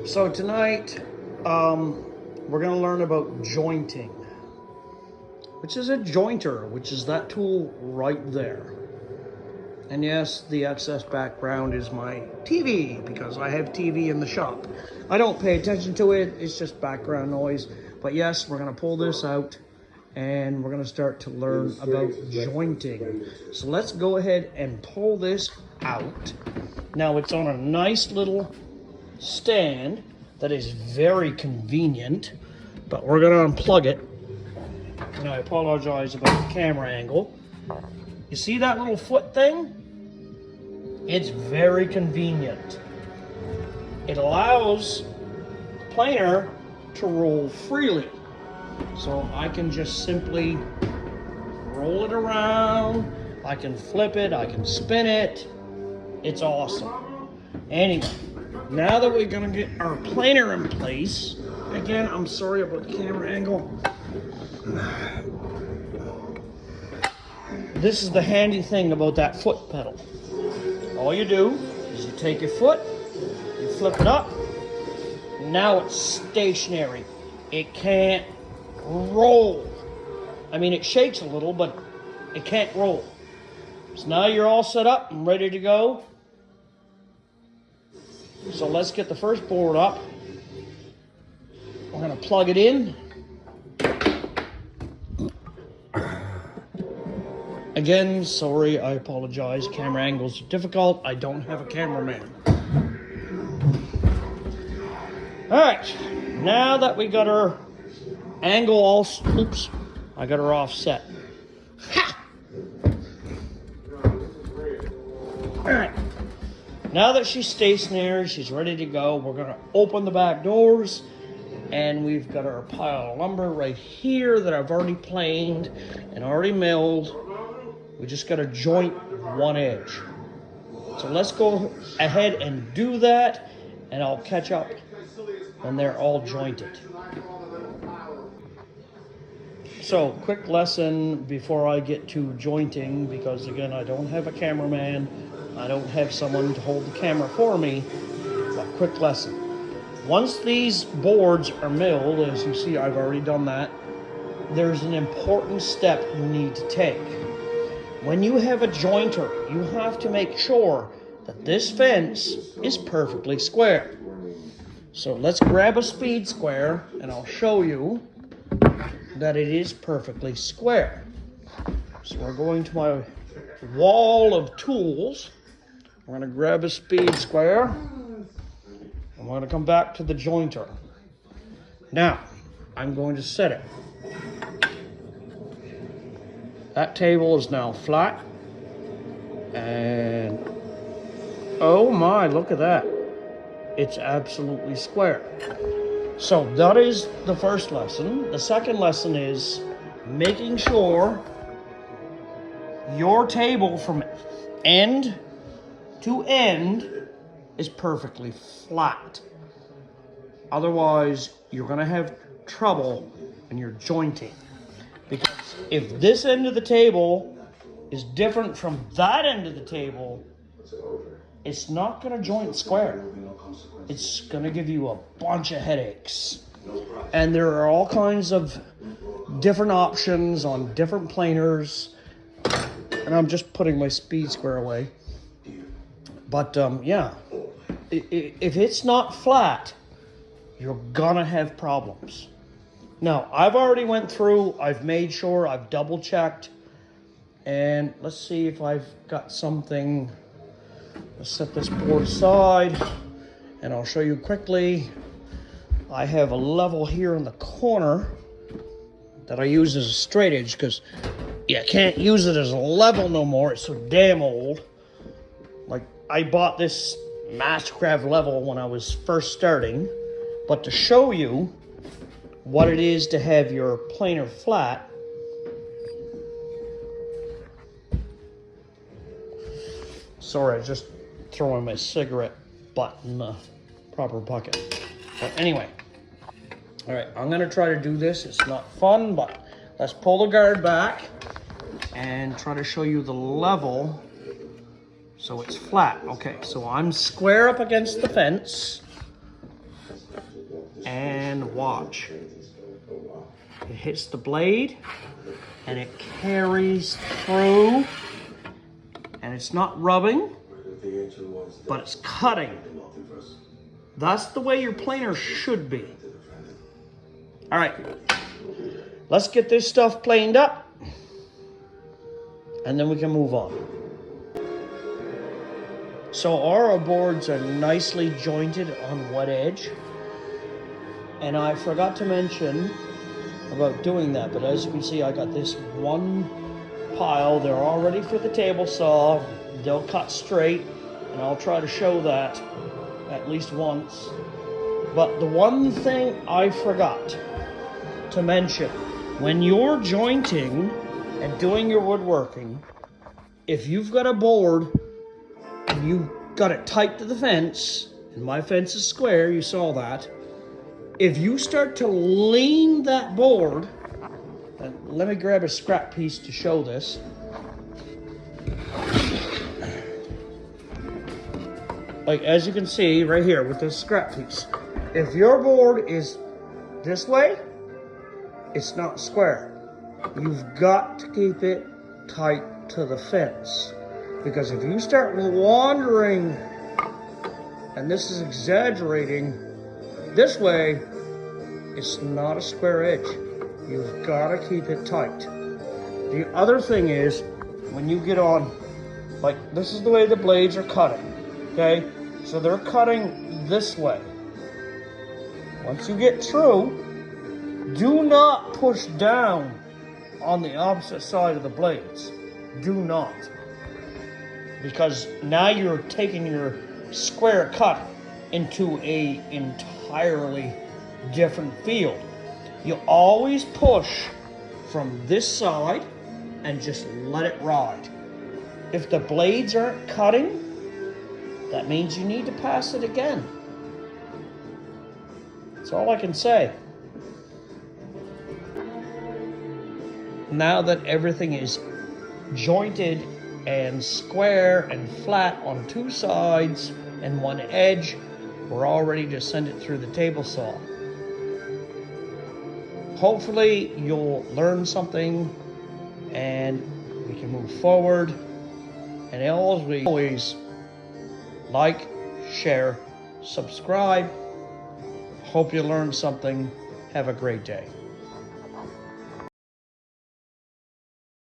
So tonight, we're going to learn about jointing, which is a jointer, which is that tool right there. And yes, the excess background is my TV, because I have TV in the shop. I don't pay attention to it, it's just background noise. But yes, we're going to pull this out, and we're going to start to learn about jointing. So let's go ahead and pull this out. Now it's on a nice little stand that is very convenient, but we're going to unplug it. And I apologize about the camera angle. You see that little foot thing? It's very convenient. It allows the planer to roll freely. So I can just simply roll it around, I can flip it, I can spin it. It's awesome. Anyway, now that we're gonna get our planer in place, again, I'm sorry about the camera angle. This is the handy thing about that foot pedal. All you do is you take your foot, you flip it up, now it's stationary. It can't roll. I mean, it shakes a little, but it can't roll. So now you're all set up and ready to go. So let's get the first board up. We're gonna plug it in. Again, sorry, I apologize. Camera angles are difficult. I don't have a cameraman. All right, now that we got our angle all, oops, I got her offset. Ha! All right, now that she's stationary, she's ready to go, we're gonna open the back doors, and we've got our pile of lumber right here that I've already planed and already milled. We just gotta joint one edge. So let's go ahead and do that, and I'll catch up when they're all jointed. So, quick lesson before I get to jointing, because again, I don't have a cameraman, I don't have someone to hold the camera for me, but quick lesson. Once these boards are milled, as you see, I've already done that, there's an important step you need to take. When you have a jointer, you have to make sure that this fence is perfectly square. So let's grab a speed square, and I'll show you that it is perfectly square. So we're going to my wall of tools. We're going to grab a speed square, and we're going to come back to the jointer. Now, I'm going to set it. That table is now flat, and oh my, look at that. It's absolutely square. So that is the first lesson. The second lesson is making sure your table from end to end is perfectly flat. Otherwise, you're gonna have trouble when you're jointing. Because if this end of the table is different from that end of the table, it's not gonna joint square. It's gonna give you a bunch of headaches. And there are all kinds of different options on different planers. And I'm just putting my speed square away. But yeah, if it's not flat, you're gonna have problems. Now, I've already went through, I've made sure, I've double checked. And let's see if I've got something. Let's set this board aside, and I'll show you quickly. I have a level here in the corner that I use as a straight edge, because you can't use it as a level no more. It's so damn old. Like, I bought this Mastercraft level when I was first starting, but to show you what it is to have your planer flat, sorry, I just throwing my cigarette butt in the proper bucket. But anyway, all right, I'm gonna try to do this. It's not fun, but let's pull the guard back and try to show you the level so it's flat. Okay, so I'm square up against the fence. and watch. It hits the blade and it carries through, and it's not rubbing, but it's cutting. That's the way your planer should be. All right, let's get this stuff planed up and then we can move on. So our boards are nicely jointed on one edge, and I forgot to mention about doing that, but as you can see, I got this one pile. They're all ready for the table saw. They'll cut straight, and I'll try to show that at least once. But the one thing I forgot to mention, when you're jointing and doing your woodworking, if you've got a board and you got it tight to the fence, and my fence is square, you saw that, if you start to lean that board, and let me grab a scrap piece to show this. Like, as you can see right here with this scrap piece, if your board is this way, it's not square. You've got to keep it tight to the fence, because if you start wandering, and this is exaggerating, this way, it's not a square edge. You've got to keep it tight. The other thing is, when you get on, like, this is the way the blades are cutting, okay? So they're cutting this way. Once you get through, do not push down on the opposite side of the blades. Do not. Because now you're taking your square cut into a entirely different field. You always push from this side and just let it ride. If the blades aren't cutting, that means you need to pass it again. That's all I can say. Now that everything is jointed and square and flat on two sides and one edge, we're all ready to send it through the table saw. Hopefully you'll learn something and we can move forward. And always like, share, subscribe. Hope you learned something. Have a great day.